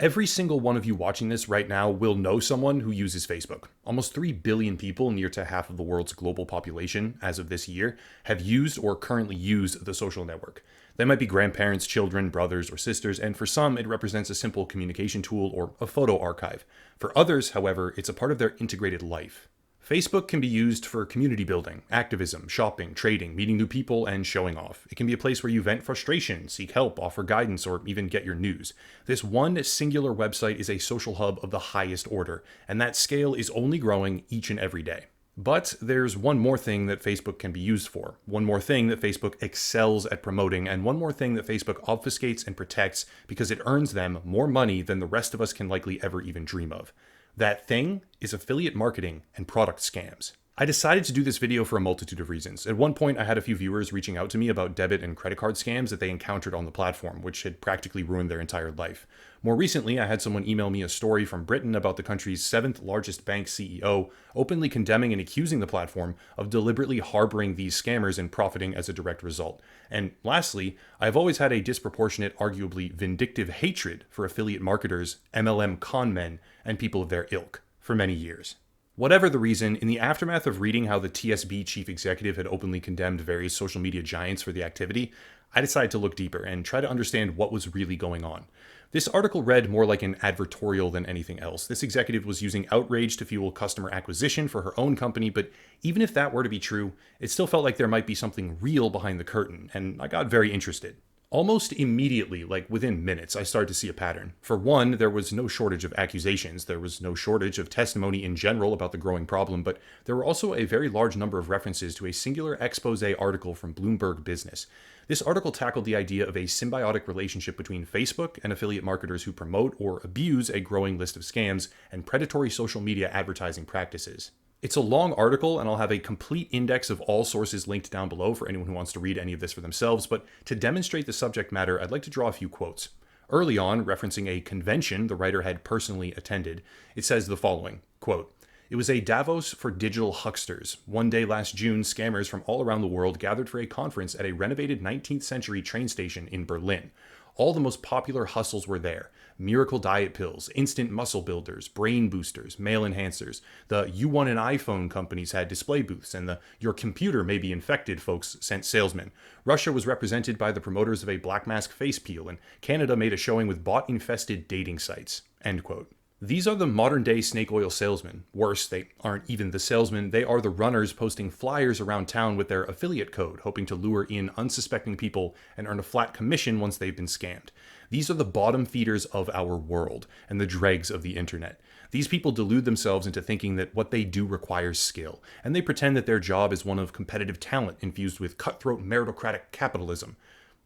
Every single one of you watching this right now will know someone who uses Facebook. Almost 3 billion people, near to half of the world's global population as of this year, have used or currently use the social network. They might be grandparents, children, brothers, or sisters, and for some, it represents a simple communication tool or a photo archive. For others, however, it's a part of their integrated life. Facebook can be used for community building, activism, shopping, trading, meeting new people, and showing off. It can be a place where you vent frustration, seek help, offer guidance, or even get your news. This one singular website is a social hub of the highest order, and that scale is only growing each and every day. But there's one more thing that Facebook can be used for, one more thing that Facebook excels at promoting, and one more thing that Facebook obfuscates and protects because it earns them more money than the rest of us can likely ever even dream of. That thing is affiliate marketing and product scams. I decided to do this video for a multitude of reasons. At one point, I had a few viewers reaching out to me about debit and credit card scams that they encountered on the platform, which had practically ruined their entire life. More recently, I had someone email me a story from Britain about the country's 7th largest bank CEO openly condemning and accusing the platform of deliberately harboring these scammers and profiting as a direct result. And lastly, I've always had a disproportionate, arguably vindictive hatred for affiliate marketers, MLM con men, and people of their ilk for many years. Whatever the reason, in the aftermath of reading how the TSB chief executive had openly condemned various social media giants for the activity, I decided to look deeper and try to understand what was really going on. This article read more like an advertorial than anything else. This executive was using outrage to fuel customer acquisition for her own company, but even if that were to be true, it still felt like there might be something real behind the curtain, and I got very interested. Almost immediately, like within minutes, I started to see a pattern. For one, there was no shortage of accusations, there was no shortage of testimony in general about the growing problem, but there were also a very large number of references to a singular expose article from Bloomberg Business. This article tackled the idea of a symbiotic relationship between Facebook and affiliate marketers who promote or abuse a growing list of scams and predatory social media advertising practices. It's a long article, and I'll have a complete index of all sources linked down below for anyone who wants to read any of this for themselves, but to demonstrate the subject matter, I'd like to draw a few quotes. Early on, referencing a convention the writer had personally attended, it says the following, quote, "It was a Davos for digital hucksters. One day last June, scammers from all around the world gathered for a conference at a renovated 19th century train station in Berlin. All the most popular hustles were there. Miracle diet pills, instant muscle builders, brain boosters, male enhancers. The "you want an iPhone" companies had display booths, and the "your computer may be infected" folks sent salesmen. Russia was represented by the promoters of a black mask face peel, and Canada made a showing with bot-infested dating sites." End quote. These are the modern-day snake oil salesmen. Worse, they aren't even the salesmen, they are the runners posting flyers around town with their affiliate code, hoping to lure in unsuspecting people and earn a flat commission once they've been scammed. These are the bottom feeders of our world and the dregs of the internet. These people delude themselves into thinking that what they do requires skill, and they pretend that their job is one of competitive talent infused with cutthroat meritocratic capitalism.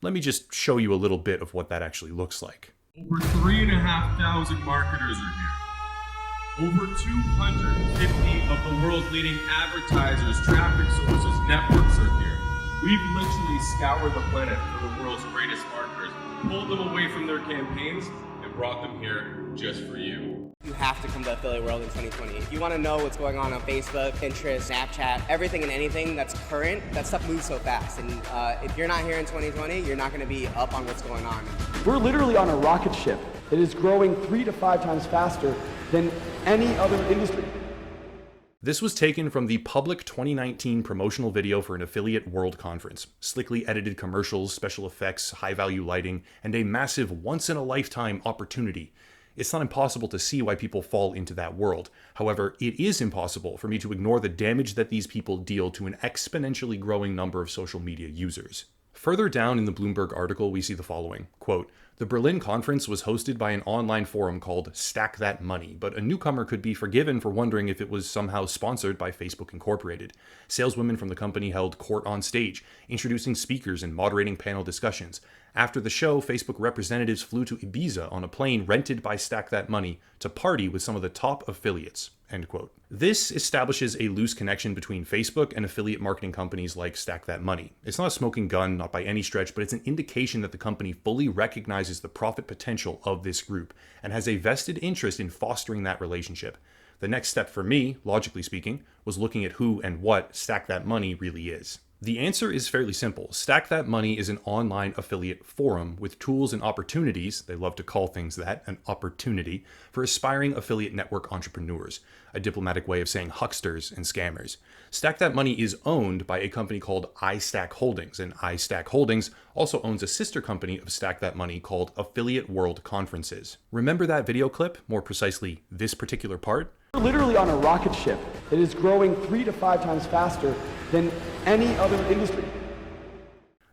Let me just show you a little bit of what that actually looks like. Over 3,500 marketers are here. Over 250 of the world's leading advertisers, traffic sources, networks are here. We've literally scoured the planet for the world's greatest marketers, pulled them away from their campaigns, and brought them here just for you. You have to come to Affiliate World in 2020. If you want to know what's going on Facebook, Pinterest, Snapchat, everything and anything that's current, that stuff moves so fast. And if you're not here in 2020, you're not going to be up on what's going on. We're literally on a rocket ship that is growing 3 to 5 times faster than any other industry. This was taken from the public 2019 promotional video for an Affiliate World Conference. Slickly edited commercials, special effects, high-value lighting, and a massive once-in-a-lifetime opportunity. It's not impossible to see why people fall into that world. However, it is impossible for me to ignore the damage that these people deal to an exponentially growing number of social media users. Further down in the Bloomberg article, we see the following, quote, "The Berlin conference was hosted by an online forum called Stack That Money, but a newcomer could be forgiven for wondering if it was somehow sponsored by Facebook Incorporated. Saleswomen from the company held court on stage, introducing speakers and moderating panel discussions. After the show, Facebook representatives flew to Ibiza on a plane rented by Stack That Money to party with some of the top affiliates." End quote. This establishes a loose connection between Facebook and affiliate marketing companies like Stack That Money. It's not a smoking gun, not by any stretch, but it's an indication that the company fully recognizes the profit potential of this group and has a vested interest in fostering that relationship. The next step for me, logically speaking, was looking at who and what Stack That Money really is. The answer is fairly simple. Stack That Money is an online affiliate forum with tools and opportunities, they love to call things that, an opportunity, for aspiring affiliate network entrepreneurs, a diplomatic way of saying hucksters and scammers. Stack That Money is owned by a company called iStack Holdings, and iStack Holdings also owns a sister company of Stack That Money called Affiliate World Conferences. Remember that video clip? More precisely, this particular part? We're literally on a rocket ship that is growing 3 to 5 times faster than any other industry.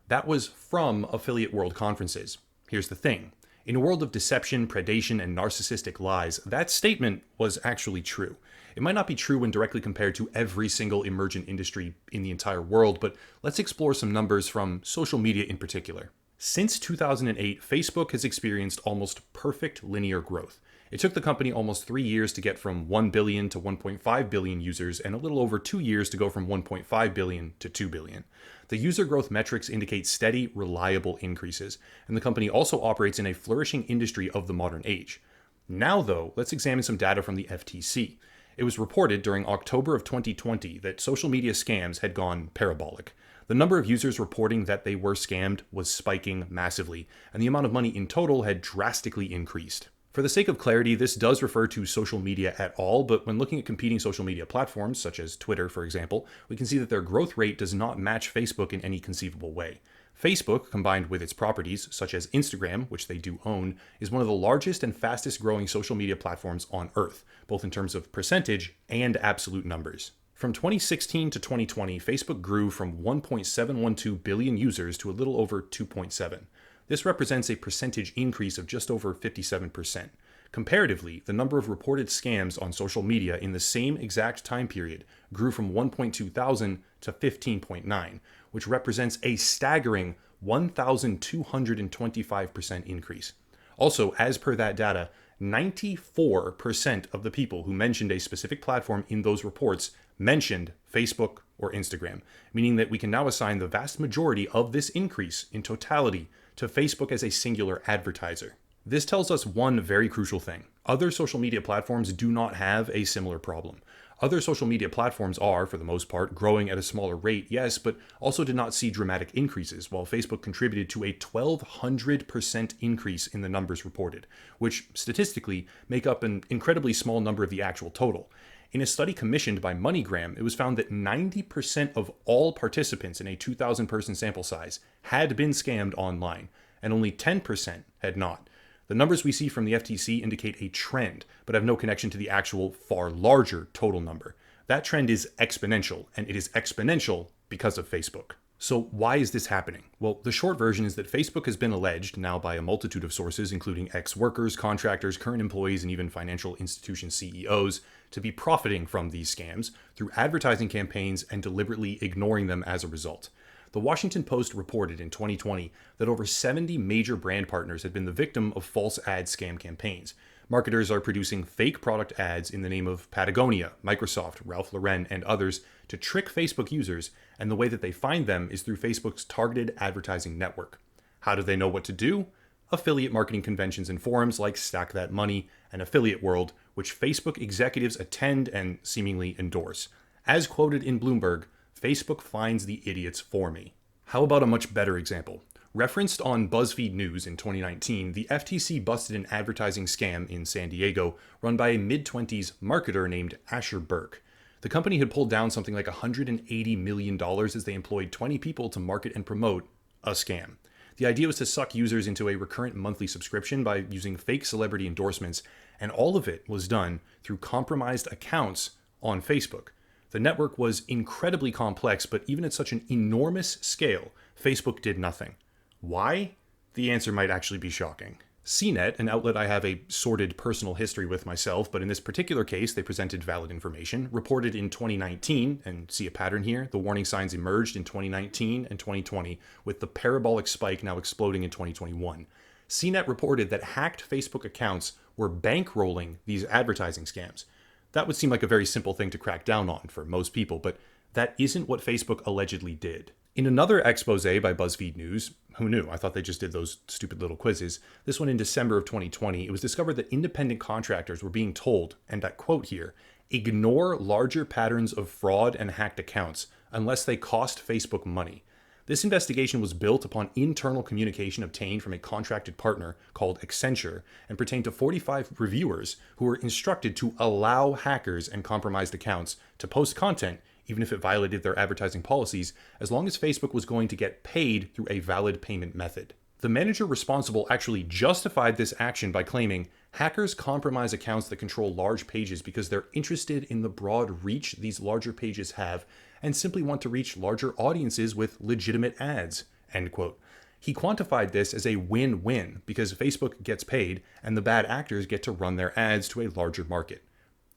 That was from Affiliate World Conferences. Here's the thing. In a world of deception, predation, and narcissistic lies, that statement was actually true. It might not be true when directly compared to every single emergent industry in the entire world, but let's explore some numbers from social media in particular. Since 2008, Facebook has experienced almost perfect linear growth. It took the company almost 3 years to get from 1 billion to 1.5 billion users and a little over 2 years to go from 1.5 billion to 2 billion. The user growth metrics indicate steady, reliable increases, and the company also operates in a flourishing industry of the modern age. Now though, let's examine some data from the FTC. It was reported during October of 2020 that social media scams had gone parabolic. The number of users reporting that they were scammed was spiking massively, and the amount of money in total had drastically increased. For the sake of clarity, this does refer to social media at all, but when looking at competing social media platforms, such as Twitter, for example, we can see that their growth rate does not match Facebook in any conceivable way. Facebook, combined with its properties, such as Instagram, which they do own, is one of the largest and fastest growing social media platforms on Earth, both in terms of percentage and absolute numbers. From 2016 to 2020, Facebook grew from 1.712 billion users to a little over 2.7. This represents a percentage increase of just over 57%. Comparatively, the number of reported scams on social media in the same exact time period grew from 1.2 thousand to 15.9, which represents a staggering 1,225% increase. Also, as per that data, 94% of the people who mentioned a specific platform in those reports mentioned Facebook or Instagram, meaning that we can now assign the vast majority of this increase in totality to Facebook as a singular advertiser. This tells us one very crucial thing. Other social media platforms do not have a similar problem. Other social media platforms are, for the most part, growing at a smaller rate, yes, but also did not see dramatic increases, while Facebook contributed to a 1,200% increase in the numbers reported, which statistically make up an incredibly small number of the actual total. In a study commissioned by MoneyGram, it was found that 90% of all participants in a 2,000-person sample size had been scammed online, and only 10% had not. The numbers we see from the FTC indicate a trend, but have no connection to the actual far larger total number. That trend is exponential, and it is exponential because of Facebook. So why is this happening? Well, the short version is that Facebook has been alleged, now by a multitude of sources, including ex-workers, contractors, current employees, and even financial institution CEOs, to be profiting from these scams through advertising campaigns and deliberately ignoring them as a result. The Washington Post reported in 2020 that over 70 major brand partners had been the victim of false ad scam campaigns. Marketers are producing fake product ads in the name of Patagonia, Microsoft, Ralph Lauren, and others to trick Facebook users, and the way that they find them is through Facebook's targeted advertising network. How do they know what to do? Affiliate marketing conventions and forums like Stack That Money and Affiliate World, which Facebook executives attend and seemingly endorse. As quoted in Bloomberg, Facebook finds the idiots for me. How about a much better example? Referenced on BuzzFeed News in 2019, the FTC busted an advertising scam in San Diego run by a mid-20s marketer named Asher Burke. The company had pulled down something like $180 million as they employed 20 people to market and promote a scam. The idea was to suck users into a recurrent monthly subscription by using fake celebrity endorsements, and all of it was done through compromised accounts on Facebook. The network was incredibly complex, but even at such an enormous scale, Facebook did nothing. Why? The answer might actually be shocking. CNET, an outlet I have a sordid personal history with myself, but in this particular case they presented valid information, reported in 2019, and see a pattern here, the warning signs emerged in 2019 and 2020, with the parabolic spike now exploding in 2021. CNET reported that hacked Facebook accounts were bankrolling these advertising scams. That would seem like a very simple thing to crack down on for most people, but that isn't what Facebook allegedly did. In another expose by BuzzFeed News, who knew? I thought they just did those stupid little quizzes. This one in December of 2020, it was discovered that independent contractors were being told, and that quote here, ignore larger patterns of fraud and hacked accounts unless they cost Facebook money. This investigation was built upon internal communication obtained from a contracted partner called Accenture and pertained to 45 reviewers who were instructed to allow hackers and compromised accounts to post content even if it violated their advertising policies, as long as Facebook was going to get paid through a valid payment method. The manager responsible actually justified this action by claiming hackers compromise accounts that control large pages because they're interested in the broad reach these larger pages have and simply want to reach larger audiences with legitimate ads, end quote. He quantified this as a win-win because Facebook gets paid and the bad actors get to run their ads to a larger market.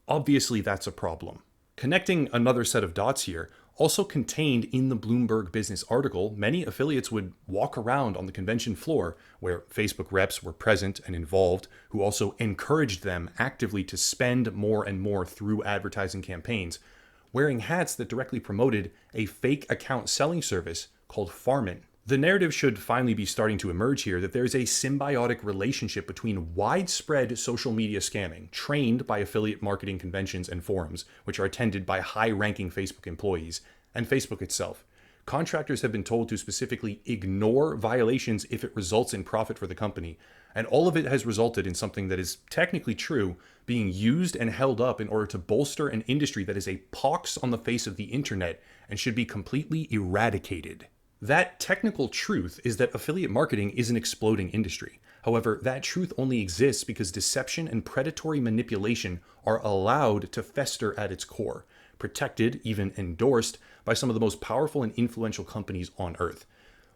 Obviously, that's a problem. Connecting another set of dots here, also contained in the Bloomberg Business article, many affiliates would walk around on the convention floor where Facebook reps were present and involved, who also encouraged them actively to spend more and more through advertising campaigns, wearing hats that directly promoted a fake account selling service called Farmin. The narrative should finally be starting to emerge here that there's a symbiotic relationship between widespread social media scamming, trained by affiliate marketing conventions and forums, which are attended by high-ranking Facebook employees, and Facebook itself. Contractors have been told to specifically ignore violations if it results in profit for the company, and all of it has resulted in something that is technically true being used and held up in order to bolster an industry that is a pox on the face of the internet and should be completely eradicated. That technical truth is that affiliate marketing is an exploding industry. However, that truth only exists because deception and predatory manipulation are allowed to fester at its core, protected, even endorsed, by some of the most powerful and influential companies on earth.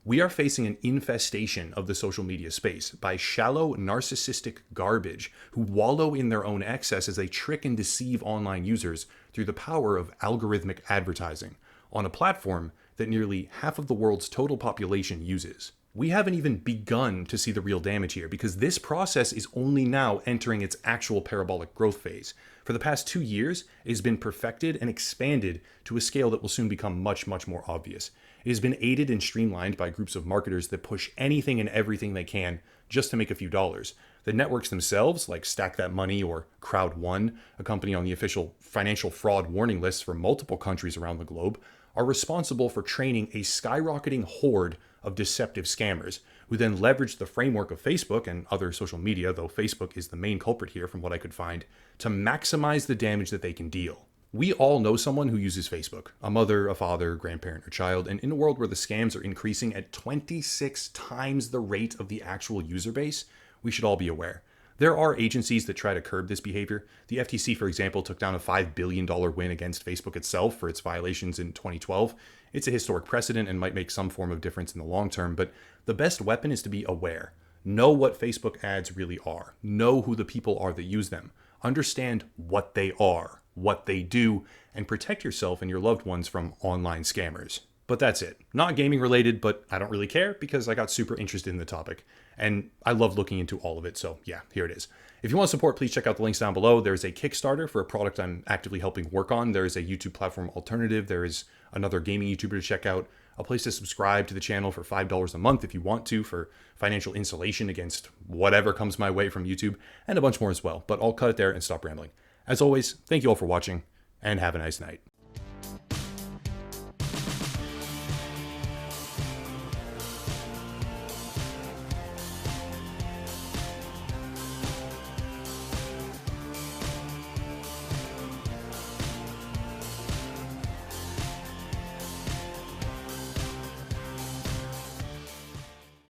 We are facing an infestation of the social media space by shallow, narcissistic garbage who wallow in their own excess as they trick and deceive online users through the power of algorithmic advertising on a platform that nearly half of the world's total population uses. We haven't even begun to see the real damage here because this process is only now entering its actual parabolic growth phase. For the past 2 years, it has been perfected and expanded to a scale that will soon become much, much more obvious. It has been aided and streamlined by groups of marketers that push anything and everything they can just to make a few dollars. The networks themselves, like Stack That Money or Crowd1, a company on the official financial fraud warning lists for multiple countries around the globe, are responsible for training a skyrocketing horde of deceptive scammers, who then leverage the framework of Facebook and other social media, though Facebook is the main culprit here from what I could find, to maximize the damage that they can deal. We all know someone who uses Facebook, a mother, a father, grandparent, or child, and in a world where the scams are increasing at 26 times the rate of the actual user base, we should all be aware. There are agencies that try to curb this behavior. The FTC, for example, took down a $5 billion win against Facebook itself for its violations in 2012. It's a historic precedent and might make some form of difference in the long term, but the best weapon is to be aware. Know what Facebook ads really are. Know who the people are that use them. Understand what they are, what they do, and protect yourself and your loved ones from online scammers. But that's it. Not gaming related, but I don't really care because I got super interested in the topic. And I love looking into all of it, so yeah, here it is. If you want to support, please check out the links down below. There's a Kickstarter for a product I'm actively helping work on. There's a YouTube platform alternative. There is another gaming YouTuber to check out. A place to subscribe to the channel for $5 a month if you want to, for financial insulation against whatever comes my way from YouTube, and a bunch more as well. But I'll cut it there and stop rambling. As always, thank you all for watching, and have a nice night.